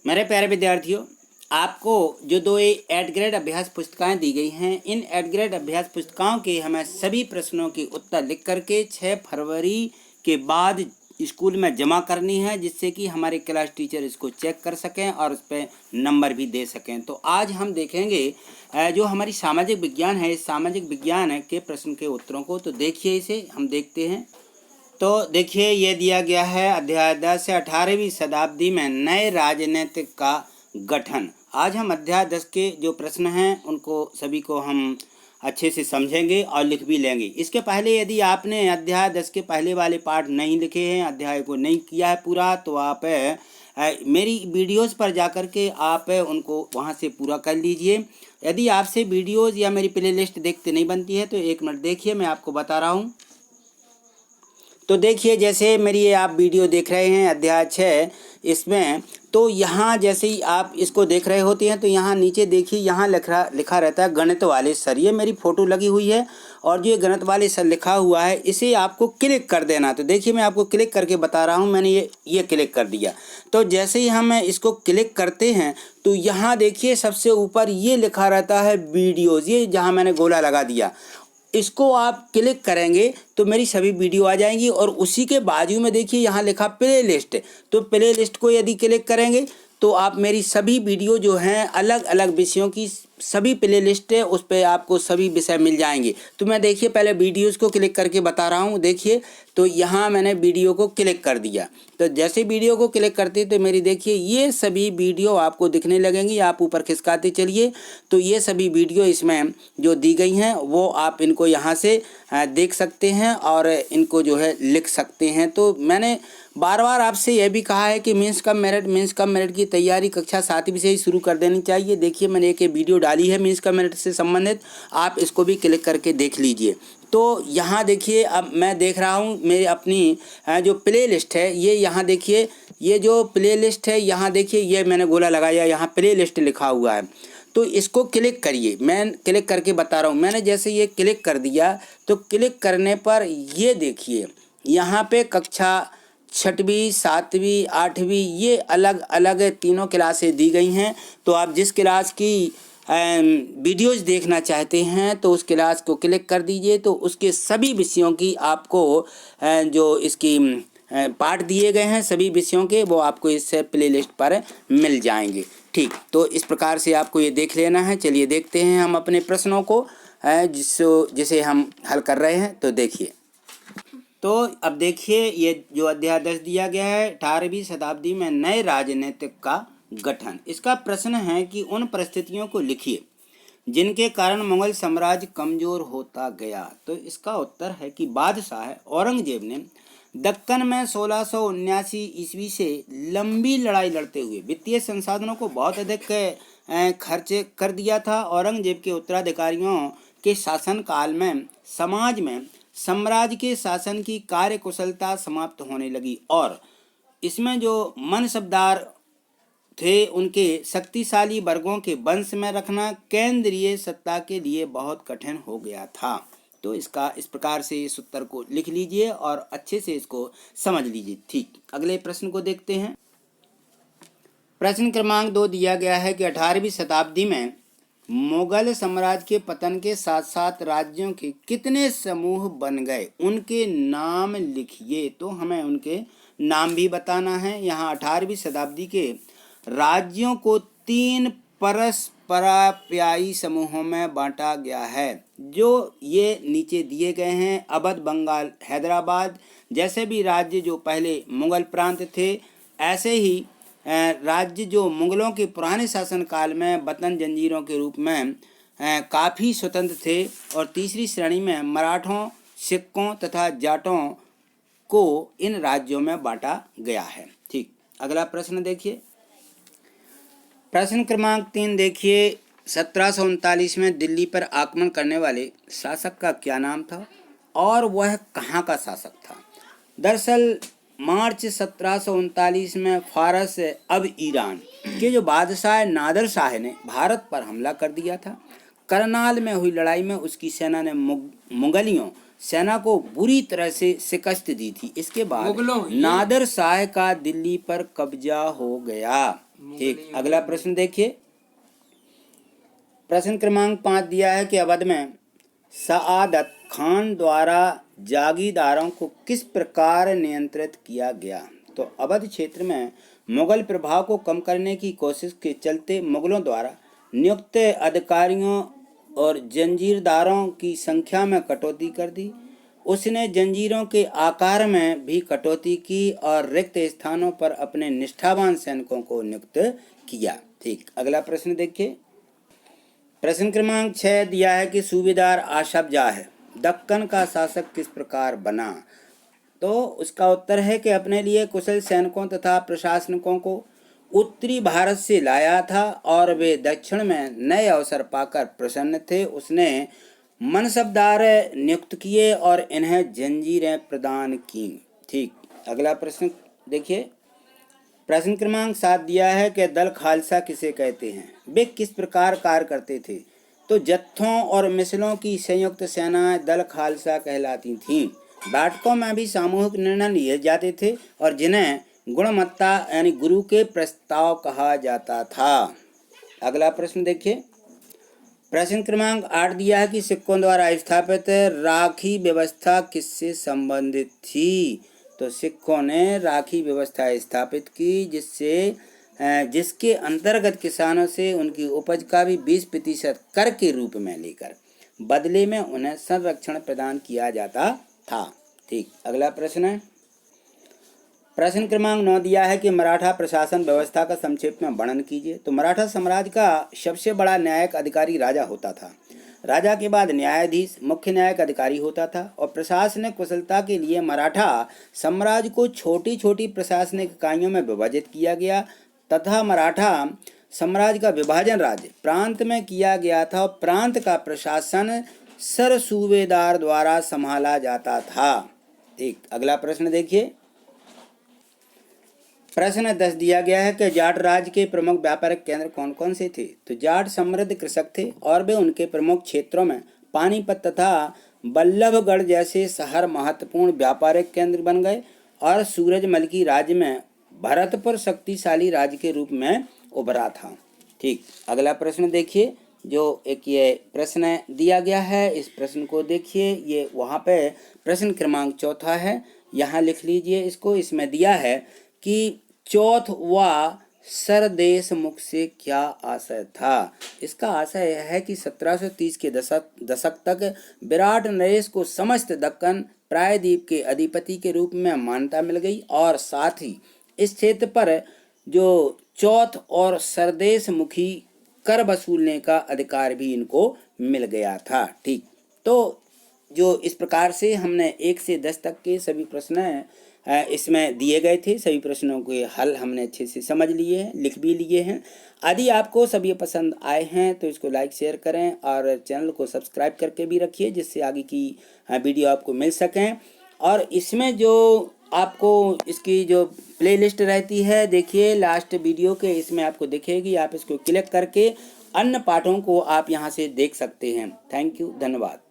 मेरे प्यारे विद्यार्थियों, आपको जो दो एड ग्रेड अभ्यास पुस्तिकाएं दी गई हैं, इन एड ग्रेड अभ्यास पुस्तिकाओं के हमें सभी प्रश्नों के उत्तर लिख करके 6 फरवरी के बाद स्कूल में जमा करनी है, जिससे कि हमारे क्लास टीचर इसको चेक कर सकें और उस पर नंबर भी दे सकें। तो आज हम देखेंगे जो हमारी सामाजिक विज्ञान है, इस सामाजिक विज्ञान के प्रश्न के उत्तरों को। तो देखिए, इसे हम देखते हैं। तो देखिए, ये दिया गया है अध्याय 10 से 18वीं शताब्दी में नए राजनीतिक का गठन। आज हम अध्याय 10 के जो प्रश्न हैं उनको सभी को हम अच्छे से समझेंगे और लिख भी लेंगे। इसके पहले यदि आपने अध्याय 10 के पहले वाले पार्ट नहीं लिखे हैं, अध्याय को नहीं किया है पूरा, तो आप मेरी वीडियोस पर जाकर के आप उनको वहां से पूरा कर लीजिए। यदि आपसे वीडियोस या मेरी प्लेलिस्ट देखते नहीं बनती है तो 1 मिनट देखिए, मैं आपको बता रहा हूँ। तो देखिए, जैसे मेरी ये आप वीडियो देख रहे हैं अध्याय 6, इसमें तो यहाँ जैसे ही आप इसको देख रहे होते हैं तो यहाँ नीचे देखिए, यहाँ लिखा रहता है गणित वाले सर। ये मेरी फ़ोटो लगी हुई है और जो ये गणित वाले सर लिखा हुआ है, इसे आपको क्लिक कर देना। तो देखिए, मैं आपको क्लिक करके बता रहा हूँ। मैंने ये क्लिक कर दिया। तो जैसे ही हम इसको क्लिक करते हैं तो यहाँ देखिए, सबसे ऊपर ये लिखा रहता है वीडियोज़। ये जहाँ मैंने गोला लगा दिया, इसको आप क्लिक करेंगे तो मेरी सभी वीडियो आ जाएंगी। और उसी के बाजू में देखिए, यहाँ लिखा प्ले लिस्ट। तो प्ले लिस्ट को यदि क्लिक करेंगे तो आप मेरी सभी वीडियो जो हैं अलग अलग विषयों की सभी प्ले लिस्ट है, उस पर आपको सभी विषय मिल जाएंगे। तो मैं देखिए पहले वीडियोज़ को क्लिक करके बता रहा हूँ। देखिए, तो यहाँ मैंने वीडियो को क्लिक कर दिया। तो जैसे वीडियो को क्लिक करते तो मेरी देखिए ये सभी वीडियो आपको दिखने लगेंगी। आप ऊपर खिसकाते चलिए तो ये सभी वीडियो इसमें जो दी गई हैं वो आप इनको यहाँ से देख सकते हैं और इनको जो है लिख सकते हैं। तो मैंने बार बार आपसे यह भी कहा है कि मीन्स कम मेरिट की तैयारी कक्षा 7वीं से ही शुरू कर देनी चाहिए। देखिए, मैंने एक वीडियो डाली है मीन्स कम मेरिट से संबंधित, आप इसको भी क्लिक करके देख लीजिए। तो यहाँ देखिए, अब मैं देख रहा हूँ मेरी अपनी जो प्ले लिस्ट है, ये यहाँ देखिए, ये जो प्ले लिस्ट है यहाँ देखिए, ये मैंने गोला लगाया, यहाँ प्ले लिस्ट लिखा हुआ है। तो इसको क्लिक करिए। मैं क्लिक करके बता रहा हूँ। मैंने जैसे ये क्लिक कर दिया तो क्लिक करने पर ये देखिए, यहाँ पे कक्षा 6वीं 7वीं 8वीं ये अलग अलग तीनों क्लासें दी गई हैं। तो आप जिस क्लास की वीडियोज़ देखना चाहते हैं तो उस क्लास को क्लिक कर दीजिए। तो उसके सभी विषयों की आपको जो इसकी पार्ट दिए गए हैं सभी विषयों के, वो आपको इस प्लेलिस्ट पर मिल जाएंगे। ठीक, तो इस प्रकार से आपको ये देख लेना है। चलिए देखते हैं हम अपने प्रश्नों को जिसे हम हल कर रहे हैं। तो देखिए, तो अब देखिए, ये जो अध्याय 10 दिया गया है 18वीं शताब्दी में नए राजनीतिक का गठन। इसका प्रश्न है कि उन परिस्थितियों को लिखिए जिनके कारण मुगल साम्राज्य कमजोर होता गया। तो इसका उत्तर है कि बादशाह औरंगजेब ने दक्कन में 1679 ईस्वी से लंबी लड़ाई लड़ते हुए वित्तीय संसाधनों को बहुत अधिक खर्च कर दिया था। औरंगजेब के उत्तराधिकारियों के शासनकाल में समाज में साम्राज्य के शासन की कार्यकुशलता समाप्त होने लगी और इसमें जो मनसबदार थे उनके शक्तिशाली वर्गों के वंश में रखना केंद्रीय सत्ता के लिए बहुत कठिन हो गया था। तो इसका इस प्रकार से इस उत्तर को लिख लीजिए और अच्छे से इसको समझ लीजिए। ठीक, अगले प्रश्न को देखते हैं। प्रश्न क्रमांक 2 दिया गया है कि 18वीं शताब्दी में मुगल साम्राज्य के पतन के साथ साथ राज्यों के कितने समूह बन गए, उनके नाम लिखिए। तो हमें उनके नाम भी बताना है। यहाँ 18वीं शताब्दी के राज्यों को 3 परस्परापर्यायी समूहों में बांटा गया है, जो ये नीचे दिए गए हैं। अवध, बंगाल, हैदराबाद जैसे भी राज्य जो पहले मुगल प्रांत थे, ऐसे ही राज्य जो मुगलों के पुराने शासनकाल में वतन जंजीरों के रूप में काफ़ी स्वतंत्र थे। और तीसरी श्रेणी में मराठों, सिक्कों तथा जाटों को इन राज्यों में बांटा गया है। ठीक, अगला प्रश्न देखिए। प्रश्न क्रमांक 3 देखिए, 1739 में दिल्ली पर आक्रमण करने वाले शासक का क्या नाम था और वह कहाँ का शासक था? दरअसल मार्च 1739 में फारस अब ईरान के जो बादशाह नादर शाह ने भारत पर हमला कर दिया था। करनाल में हुई लड़ाई में उसकी सेना ने मुगलियों सेना को बुरी तरह से शिकस्त दी थी। इसके बाद नादर शाह का दिल्ली पर कब्जा हो गया। ठीक, अगला प्रश्न देखिए। प्रश्न क्रमांक 5 दिया है कि अवध में सआदत खान द्वारा जागीरदारों को किस प्रकार नियंत्रित किया गया। तो अवध क्षेत्र में मुगल प्रभाव को कम करने की कोशिश के चलते मुगलों द्वारा नियुक्त अधिकारियों और जंजीरदारों की संख्या में कटौती कर दी। उसने जंजीरों के आकार में भी कटौती की और रिक्त स्थानों पर अपने निष्ठावान सैनिकों को नियुक्त किया। ठीक, अगला प्रश्न देखिए। प्रश्न क्रमांक 6 दिया है कि सूबेदार आसफ जाह दक्कन का शासक किस प्रकार बना। तो उसका उत्तर है कि अपने लिए कुशल सैनिकों तथा प्रशासनिकों को उत्तरी भारत से लाया था और वे दक्षिण में नए अवसर पाकर प्रसन्न थे। उसने मनसबदार नियुक्त किए और इन्हें जंजीरें प्रदान की। ठीक, अगला प्रश्न देखिए। प्रश्न क्रमांक 7 दिया है कि दल खालसा किसे कहते हैं, वे किस प्रकार कार्य करते थे। तो जत्थों और मिसलों की संयुक्त सेनाएं दल खालसा कहलाती थीं। बैठकों में भी सामूहिक निर्णय लिए जाते थे और जिन्हें गुणमत्ता यानी गुरु के प्रस्ताव कहा जाता था। अगला प्रश्न देखिए। प्रश्न क्रमांक 8 दिया है कि सिखों द्वारा स्थापित राखी व्यवस्था किससे संबंधित थी। तो सिखों ने राखी व्यवस्था स्थापित की जिसके अंतर्गत किसानों से उनकी उपज का भी 20% कर के रूप में लेकर बदले में उन्हें संरक्षण प्रदान किया जाता था। ठीक, अगला प्रश्न है। प्रश्न क्रमांक 9 दिया है कि मराठा प्रशासन व्यवस्था का संक्षेप में वर्णन कीजिए। तो मराठा साम्राज्य का सबसे बड़ा न्यायिक अधिकारी राजा होता था। राजा के बाद न्यायाधीश मुख्य न्यायिक अधिकारी होता था और प्रशासनिक कुशलता के लिए मराठा साम्राज्य को छोटी छोटी प्रशासनिक इकाइयों में विभाजित किया गया तथा मराठा साम्राज्य का विभाजन राज्य प्रांत में किया गया था और प्रांत का प्रशासन सर सूबेदार द्वारा संभाला जाता था। एक, अगला प्रश्न देखिए। प्रश्न 10 दिया गया है कि जाट राज्य के प्रमुख व्यापारिक केंद्र कौन कौन से थे। तो जाट समृद्ध कृषक थे और वे उनके प्रमुख क्षेत्रों में पानीपत तथा बल्लभगढ़ जैसे शहर महत्वपूर्ण व्यापारिक केंद्र बन गए और सूरजमल की राज्य में भरतपुर शक्तिशाली राज्य के रूप में उभरा था। ठीक, अगला प्रश्न देखिए। जो एक ये प्रश्न दिया गया है, इस प्रश्न को देखिए। ये वहाँ पे प्रश्न क्रमांक 4 है, यहाँ लिख लीजिए इसको। इसमें दिया है कि चौथ व सरदेश मुख से क्या आशय था। इसका आशय यह है कि 1730 के दशक तक विराट नरेश को समस्त दक्कन प्रायद्वीप के अधिपति के रूप में मान्यता मिल गई और साथ ही इस क्षेत्र पर जो चौथ और सरदेश मुखी कर वसूलने का अधिकार भी इनको मिल गया था। ठीक, तो जो इस प्रकार से हमने 1 से 10 तक के सभी प्रश्न इसमें दिए गए थे। सभी प्रश्नों के हल हमने अच्छे से समझ लिए हैं, लिख भी लिए हैं। यदि आपको सभी पसंद आए हैं तो इसको लाइक शेयर करें और चैनल को सब्सक्राइब करके भी रखिए जिससे आगे की वीडियो आपको मिल सकें। और इसमें जो आपको इसकी जो प्लेलिस्ट रहती है, देखिए लास्ट वीडियो के इसमें आपको दिखेगी। आप इसको क्लिक करके अन्य पाठों को आप यहाँ से देख सकते हैं। थैंक यू, धन्यवाद।